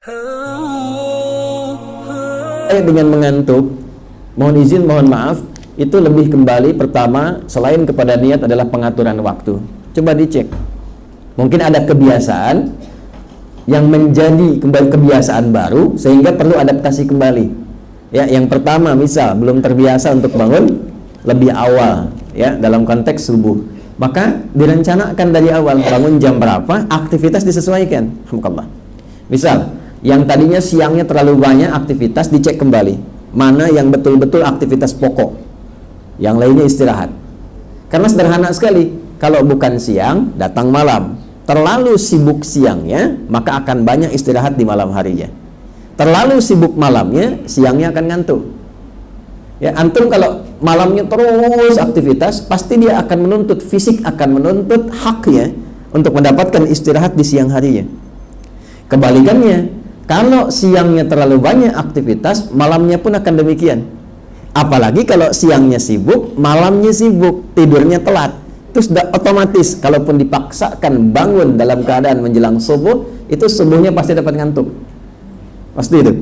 Dengan mengantuk, mohon izin, mohon maaf, itu lebih kembali pertama selain kepada niat adalah pengaturan waktu. Coba dicek. Mungkin ada kebiasaan yang menjadi kembali kebiasaan baru sehingga perlu adaptasi kembali. Ya, yang pertama misal belum terbiasa untuk bangun lebih awal ya dalam konteks subuh. Maka direncanakan dari awal bangun jam berapa, aktivitas disesuaikan. Alhamdulillah. Misal yang tadinya siangnya terlalu banyak aktivitas, dicek kembali mana yang betul-betul aktivitas pokok, yang lainnya istirahat. Karena sederhana sekali, kalau bukan siang datang malam. Terlalu sibuk siangnya maka akan banyak istirahat di malam harinya. Terlalu sibuk malamnya, siangnya akan ngantuk. Ya, antum kalau malamnya terus aktivitas, pasti dia akan menuntut, fisik akan menuntut haknya untuk mendapatkan istirahat di siang harinya. Kebalikannya, kalau siangnya terlalu banyak aktivitas, malamnya pun akan demikian. Apalagi kalau siangnya sibuk, malamnya sibuk, tidurnya telat. Itu sudah otomatis, kalaupun dipaksakan bangun dalam keadaan menjelang subuh, itu subuhnya pasti dapat ngantuk. Pasti itu.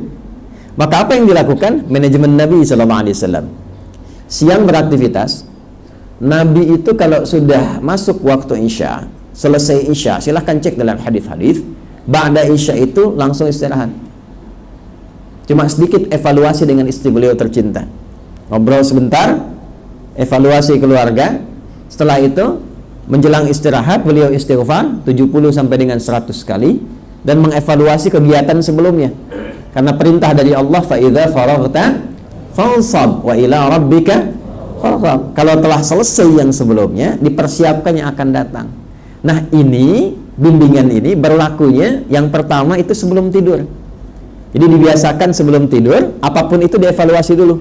Maka apa yang dilakukan manajemen Nabi SAW? Siang beraktivitas. Nabi itu kalau sudah masuk waktu Isya, selesai Isya, silahkan cek dalam hadis-hadis. Ba'da Isya itu langsung istirahat. Cuma sedikit evaluasi dengan istri beliau tercinta. Ngobrol sebentar, evaluasi keluarga. Setelah itu menjelang istirahat beliau istighfar 70 sampai dengan 100 kali dan mengevaluasi kegiatan sebelumnya. Karena perintah dari Allah, fa idza faraghta fansab wa ila rabbika farghab. Kalau telah selesai yang sebelumnya, dipersiapkan yang akan datang. Nah, ini bimbingan ini berlakunya yang pertama itu sebelum tidur. Jadi dibiasakan sebelum tidur, apapun itu dievaluasi dulu.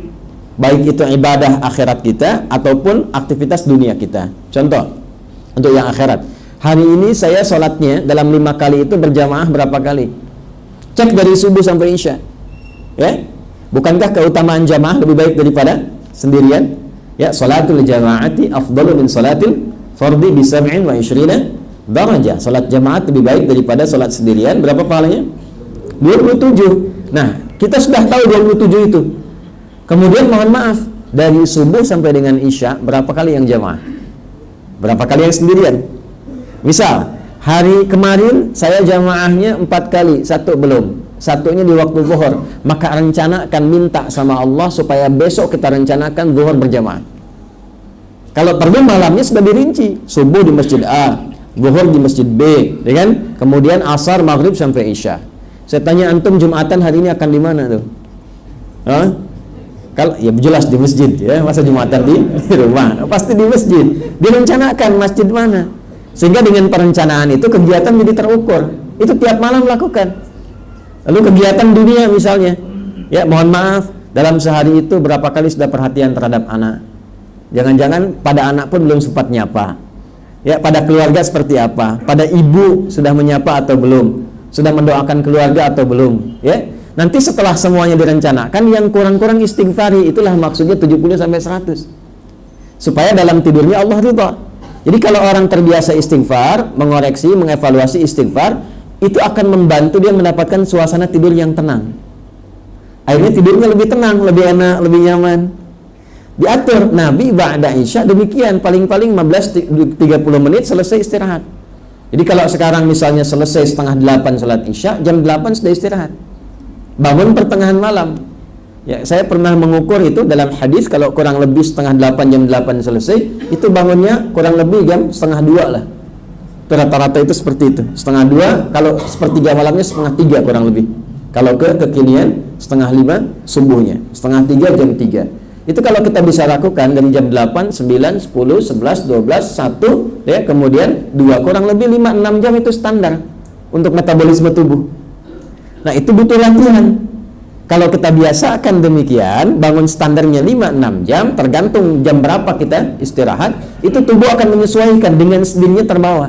Baik itu ibadah akhirat kita ataupun aktivitas dunia kita. Contoh, untuk yang akhirat. Hari ini saya sholatnya dalam 5 kali itu berjamaah berapa kali? Cek dari subuh sampai Isya. Ya? Bukankah keutamaan jamaah lebih baik daripada sendirian? Ya, sholatul jamaati afdalu min sholatil fardi bi 27 darajah. Salat jamaat lebih baik daripada salat sendirian. Berapa pahalanya? 27. Nah, kita sudah tahu 27 itu. Kemudian mohon maaf, dari subuh sampai dengan Isya berapa kali yang jamaah? Berapa kali yang sendirian? Misal, hari kemarin saya jamaahnya 4 kali, 1 belum. Satunya di waktu zuhur. Maka rencanakan, minta sama Allah supaya besok kita rencanakan zuhur berjamaah. Kalau perlu malamnya sudah dirinci. Subuh di masjid A, zuhur di masjid B, ya kan? Kemudian asar, maghrib sampai Isya. Saya tanya antum Jumatan hari ini akan di mana tuh? Hah? Kalau ya jelas di masjid ya, masa Jumatan di rumah? Pasti di masjid. Direncanakan masjid mana? Sehingga dengan perencanaan itu kegiatan jadi terukur. Itu tiap malam lakukan. Lalu kegiatan dunia misalnya, ya mohon maaf, dalam sehari itu berapa kali sudah perhatian terhadap anak? Jangan-jangan pada anak pun belum sempat nyapa. Ya, pada keluarga seperti apa? Pada ibu sudah menyapa atau belum? Sudah mendoakan keluarga atau belum? Ya. Nanti setelah semuanya direncanakan, yang kurang-kurang istighfari, itulah maksudnya 70 sampai 100. Supaya dalam tidurnya Allah ridha. Jadi kalau orang terbiasa istighfar, mengoreksi, mengevaluasi istighfar, itu akan membantu dia mendapatkan suasana tidur yang tenang. Akhirnya tidurnya lebih tenang, lebih enak, lebih nyaman. Diatur Nabi ba'da Isya demikian, paling-paling 15-30 menit selesai istirahat. Jadi kalau sekarang misalnya selesai setengah 8 salat Isya, jam 8 sudah istirahat. Bangun pertengahan malam. Ya, saya pernah mengukur itu dalam hadis, kalau kurang lebih setengah 8, jam 8 selesai, itu bangunnya kurang lebih jam setengah 2 lah. Itu rata-rata itu seperti itu. Setengah 2, kalau sepertiga malamnya setengah 3 kurang lebih. Kalau kekinian setengah 5 subuhnya, setengah 3 jam 3. Itu kalau kita bisa lakukan dari jam 8, 9, 10, 11, 12, 1, ya, kemudian 2, kurang lebih 5, 6 jam itu standar untuk metabolisme tubuh. Nah, itu butuh latihan. Kalau kita biasakan demikian, bangun standarnya 5-6 jam, tergantung jam berapa kita istirahat, itu tubuh akan menyesuaikan dengan sendirinya terbawa.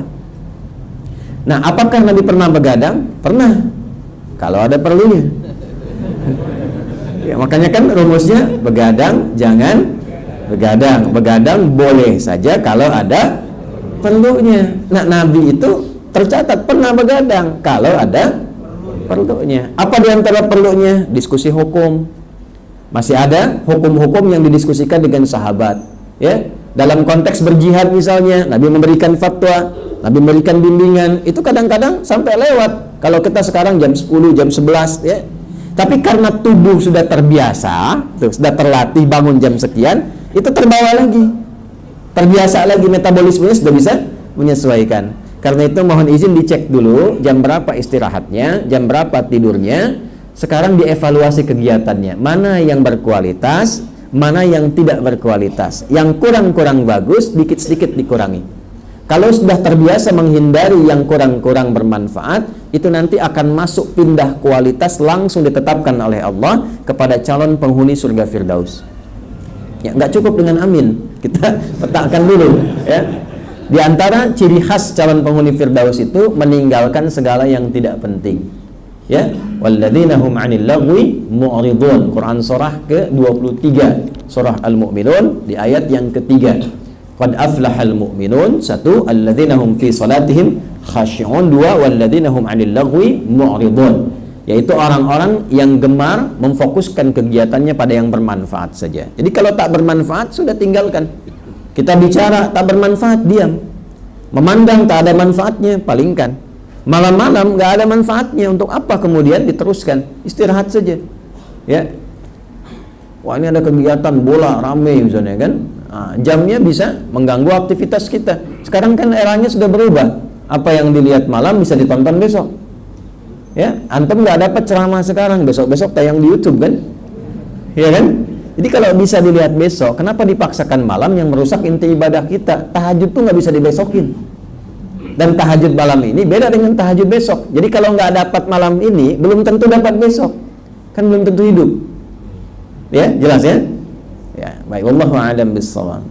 Nah, apakah Nabi pernah begadang? Pernah. Kalau ada perlunya. Ya, makanya kan rumusnya begadang jangan begadang. Begadang boleh saja kalau ada perlunya. Nah, Nabi itu tercatat pernah begadang kalau ada perlunya. Apa di antara perlunya? Diskusi hukum. Masih ada hukum-hukum yang didiskusikan dengan sahabat, ya. Dalam konteks berjihad misalnya, Nabi memberikan fatwa, Nabi memberikan bimbingan, itu kadang-kadang sampai lewat. Kalau kita sekarang jam 10, jam 11, ya. Tapi karena tubuh sudah terbiasa, sudah terlatih bangun jam sekian, itu terbawa lagi. Terbiasa lagi, metabolismenya sudah bisa menyesuaikan. Karena itu mohon izin dicek dulu jam berapa istirahatnya, jam berapa tidurnya. Sekarang dievaluasi kegiatannya, mana yang berkualitas, mana yang tidak berkualitas. Yang kurang-kurang bagus, dikit-sedikit dikurangi. Kalau sudah terbiasa menghindari yang kurang-kurang bermanfaat, itu nanti akan masuk pindah kualitas, langsung ditetapkan oleh Allah kepada calon penghuni surga Firdaus. Ya, nggak cukup dengan amin, kita petakan dulu, ya. Di antara ciri khas calon penghuni Firdaus itu meninggalkan segala yang tidak penting. Ya, walladzina hum 'anil lagwi mu'ridun. Quran surah ke-23, surah Al-Mu'minun di ayat yang ketiga. Qad aflahal mu'minun, satu, alladzina hum fi salatihim khashi'un, dua, walladzina hum 'anil lagwi mu'ridun. Yaitu orang-orang yang gemar memfokuskan kegiatannya pada yang bermanfaat saja. Jadi kalau tak bermanfaat sudah tinggalkan. Kita bicara tak bermanfaat, diam. Memandang tak ada manfaatnya, palingkan. Malam-malam nggak ada manfaatnya, untuk apa kemudian diteruskan? Istirahat saja, ya. Wah, ini ada kegiatan bola rame misalnya kan, jamnya bisa mengganggu aktivitas kita. Sekarang kan eranya sudah berubah, apa yang dilihat malam bisa ditonton besok, ya. Antum nggak dapat ceramah sekarang, besok tayang di YouTube kan, ya kan. Jadi kalau bisa dilihat besok, kenapa dipaksakan malam yang merusak inti ibadah kita? Tahajud tuh nggak bisa dibesokin. Dan tahajud malam ini beda dengan tahajud besok. Jadi kalau nggak dapat malam ini, belum tentu dapat besok. Kan belum tentu hidup. Ya, jelas ya? Ya, baik. Wallahu a'lam bishawab.